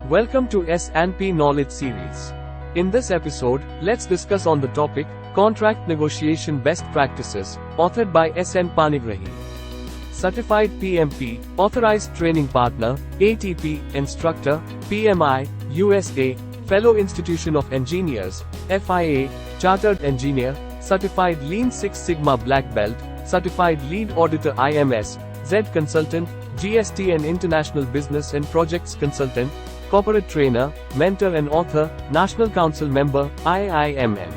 Welcome to SN Knowledge Series. In this episode, let's discuss on the topic, Contract Negotiation Best Practices, authored by SN Panigrahi. Certified PMP, Authorized Training Partner, ATP, Instructor, PMI, USA, Fellow Institution of Engineers, FIA, Chartered Engineer, Certified Lean Six Sigma Black Belt, Certified Lead Auditor IMS, Z Consultant, GST and International Business and Projects Consultant, Corporate Trainer, Mentor and Author, National Council Member, IIMN.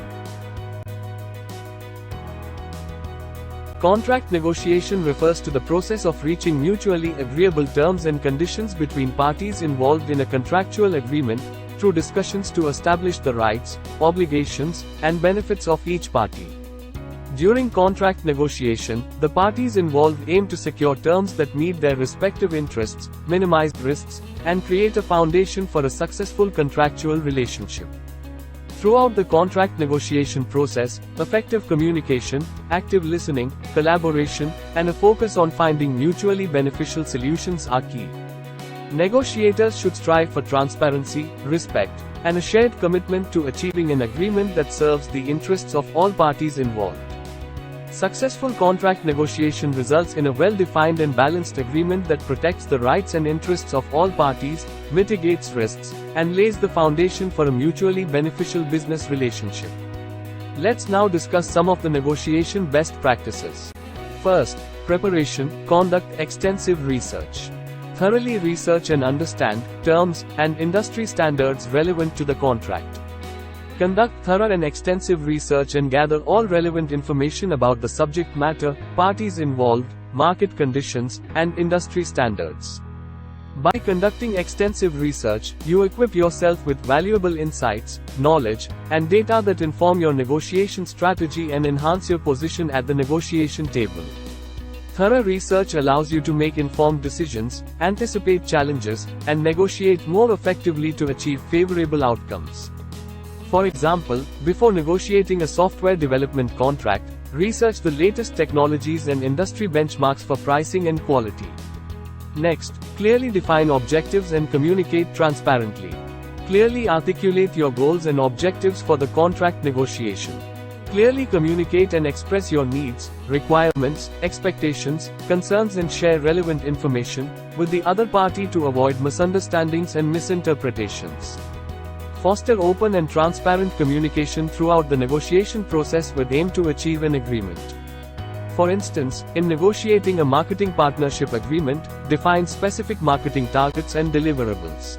Contract negotiation refers to the process of reaching mutually agreeable terms and conditions between parties involved in a contractual agreement, through discussions to establish the rights, obligations, and benefits of each party. During contract negotiation, the parties involved aim to secure terms that meet their respective interests, minimize risks, and create a foundation for a successful contractual relationship. Throughout the contract negotiation process, effective communication, active listening, collaboration, and a focus on finding mutually beneficial solutions are key. Negotiators should strive for transparency, respect, and a shared commitment to achieving an agreement that serves the interests of all parties involved. Successful contract negotiation results in a well-defined and balanced agreement that protects the rights and interests of all parties, mitigates risks, and lays the foundation for a mutually beneficial business relationship. Let's now discuss some of the negotiation best practices. First, preparation. Conduct extensive research. Thoroughly research and understand terms and industry standards relevant to the contract. Conduct thorough and extensive research and gather all relevant information about the subject matter, parties involved, market conditions, and industry standards. By conducting extensive research, you equip yourself with valuable insights, knowledge, and data that inform your negotiation strategy and enhance your position at the negotiation table. Thorough research allows you to make informed decisions, anticipate challenges, and negotiate more effectively to achieve favorable outcomes. For example, before negotiating a software development contract, research the latest technologies and industry benchmarks for pricing and quality. Next, clearly define objectives and communicate transparently. Clearly articulate your goals and objectives for the contract negotiation. Clearly communicate and express your needs, requirements, expectations, concerns and share relevant information with the other party to avoid misunderstandings and misinterpretations. Foster open and transparent communication throughout the negotiation process with aim to achieve an agreement. For instance, in negotiating a marketing partnership agreement, define specific marketing targets and deliverables.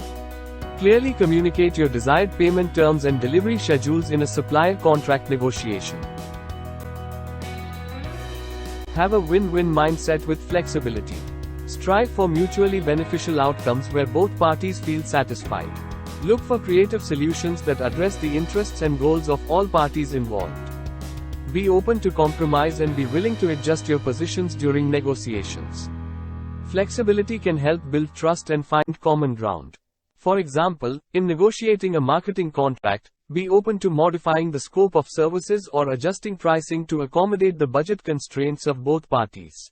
Clearly communicate your desired payment terms and delivery schedules in a supplier contract negotiation. Have a win-win mindset with flexibility. Strive for mutually beneficial outcomes where both parties feel satisfied. Look for creative solutions that address the interests and goals of all parties involved. Be open to compromise and be willing to adjust your positions during negotiations. Flexibility can help build trust and find common ground. For example, in negotiating a marketing contract, be open to modifying the scope of services or adjusting pricing to accommodate the budget constraints of both parties.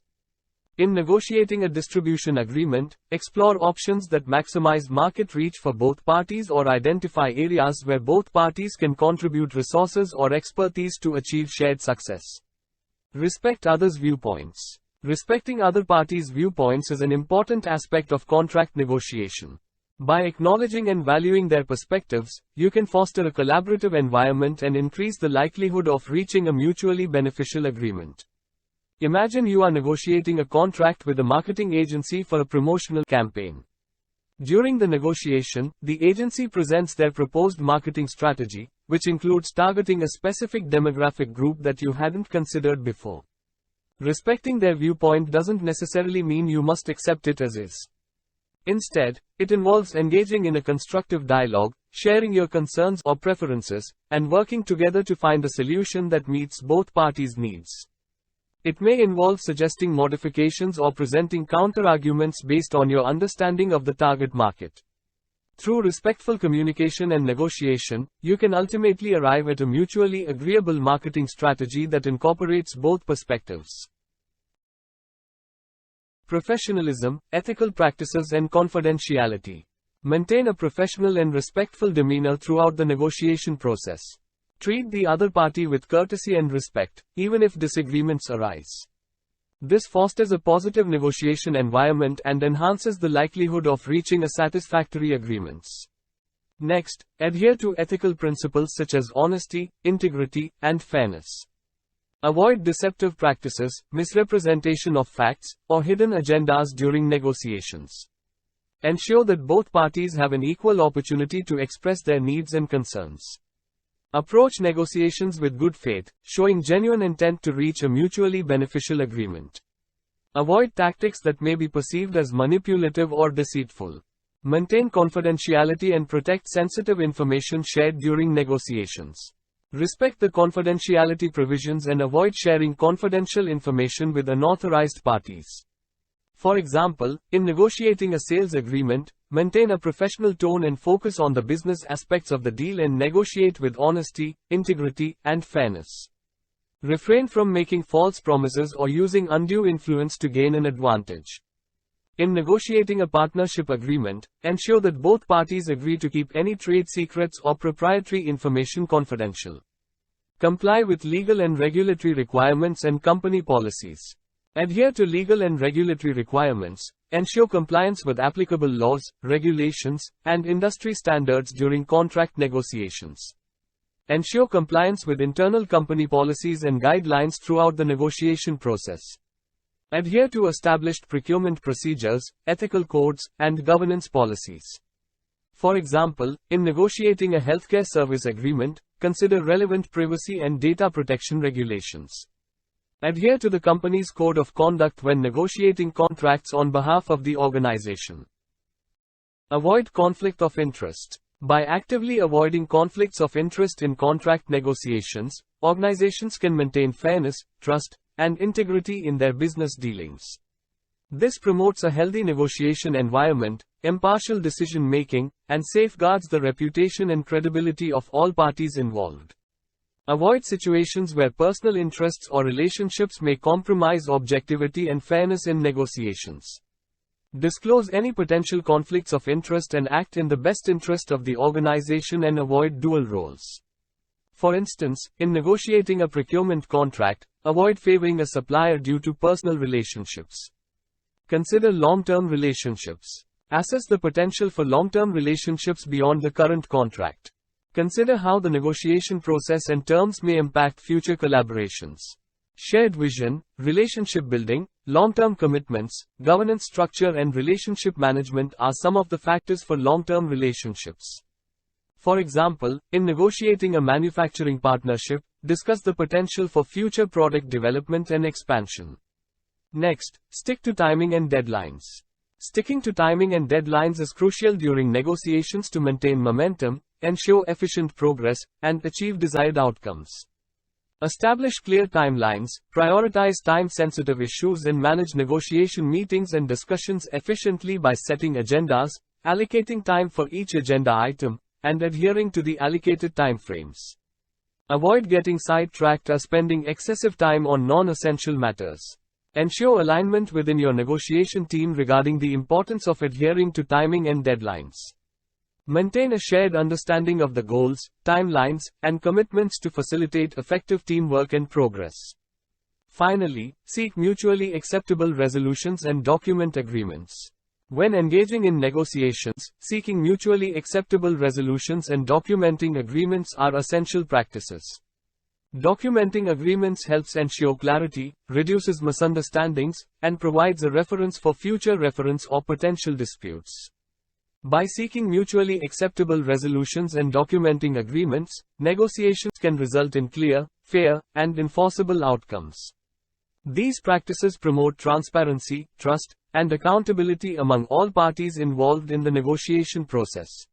In negotiating a distribution agreement, explore options that maximize market reach for both parties or identify areas where both parties can contribute resources or expertise to achieve shared success. Respect others' viewpoints. Respecting other parties' viewpoints is an important aspect of contract negotiation. By acknowledging and valuing their perspectives, you can foster a collaborative environment and increase the likelihood of reaching a mutually beneficial agreement. Imagine you are negotiating a contract with a marketing agency for a promotional campaign. During the negotiation, the agency presents their proposed marketing strategy, which includes targeting a specific demographic group that you hadn't considered before. Respecting their viewpoint doesn't necessarily mean you must accept it as is. Instead, it involves engaging in a constructive dialogue, sharing your concerns or preferences, and working together to find a solution that meets both parties' needs. It may involve suggesting modifications or presenting counter-arguments based on your understanding of the target market. Through respectful communication and negotiation, you can ultimately arrive at a mutually agreeable marketing strategy that incorporates both perspectives. Professionalism, ethical practices and confidentiality. Maintain a professional and respectful demeanor throughout the negotiation process. Treat the other party with courtesy and respect, even if disagreements arise. This fosters a positive negotiation environment and enhances the likelihood of reaching a satisfactory agreements. Next, adhere to ethical principles such as honesty, integrity, and fairness. Avoid deceptive practices, misrepresentation of facts, or hidden agendas during negotiations. Ensure that both parties have an equal opportunity to express their needs and concerns. Approach negotiations with good faith, showing genuine intent to reach a mutually beneficial agreement. Avoid tactics that may be perceived as manipulative or deceitful. Maintain confidentiality and protect sensitive information shared during negotiations. Respect the confidentiality provisions and avoid sharing confidential information with unauthorized parties. For example, in negotiating a sales agreement, maintain a professional tone and focus on the business aspects of the deal and negotiate with honesty, integrity, and fairness. Refrain from making false promises or using undue influence to gain an advantage. In negotiating a partnership agreement, ensure that both parties agree to keep any trade secrets or proprietary information confidential. Comply with legal and regulatory requirements and company policies. Adhere to legal and regulatory requirements, ensure compliance with applicable laws, regulations, and industry standards during contract negotiations. Ensure compliance with internal company policies and guidelines throughout the negotiation process. Adhere to established procurement procedures, ethical codes, and governance policies. For example, in negotiating a healthcare service agreement, consider relevant privacy and data protection regulations. Adhere to the company's code of conduct when negotiating contracts on behalf of the organization. Avoid conflict of interest. By actively avoiding conflicts of interest in contract negotiations, organizations can maintain fairness, trust, and integrity in their business dealings. This promotes a healthy negotiation environment, impartial decision-making, and safeguards the reputation and credibility of all parties involved. Avoid situations where personal interests or relationships may compromise objectivity and fairness in negotiations. Disclose any potential conflicts of interest and act in the best interest of the organization and avoid dual roles. For instance, in negotiating a procurement contract, avoid favoring a supplier due to personal relationships. Consider long-term relationships. Assess the potential for long-term relationships beyond the current contract. Consider how the negotiation process and terms may impact future collaborations. Shared vision, relationship building, long-term commitments, governance structure and relationship management are some of the factors for long-term relationships. For example, in negotiating a manufacturing partnership, discuss the potential for future product development and expansion. Next, stick to timing and deadlines. Sticking to timing and deadlines is crucial during negotiations to maintain momentum, ensure efficient progress, and achieve desired outcomes. Establish clear timelines, prioritize time-sensitive issues and manage negotiation meetings and discussions efficiently by setting agendas, allocating time for each agenda item, and adhering to the allocated timeframes. Avoid getting sidetracked or spending excessive time on non-essential matters. Ensure alignment within your negotiation team regarding the importance of adhering to timing and deadlines. Maintain a shared understanding of the goals, timelines, and commitments to facilitate effective teamwork and progress. Finally, seek mutually acceptable resolutions and document agreements. When engaging in negotiations, seeking mutually acceptable resolutions and documenting agreements are essential practices. Documenting agreements helps ensure clarity, reduces misunderstandings, and provides a reference for future reference or potential disputes. By seeking mutually acceptable resolutions and documenting agreements, negotiations can result in clear, fair, and enforceable outcomes. These practices promote transparency, trust, and accountability among all parties involved in the negotiation process.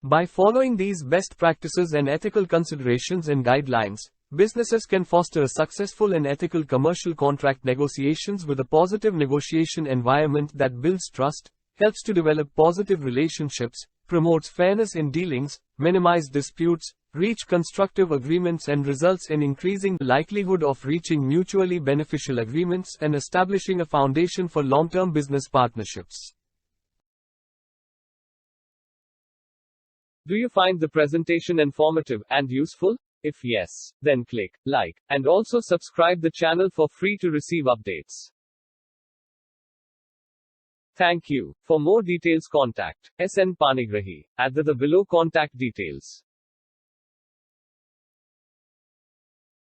By following these best practices and ethical considerations and guidelines, businesses can foster a successful and ethical commercial contract negotiations with a positive negotiation environment that builds trust, helps to develop positive relationships, promotes fairness in dealings, minimize disputes, reach constructive agreements and results in increasing the likelihood of reaching mutually beneficial agreements and establishing a foundation for long-term business partnerships. Do you find the presentation informative and useful? If yes, then click like and also subscribe the channel for free to receive updates. Thank you. For more details contact SN Panigrahi at the below contact details.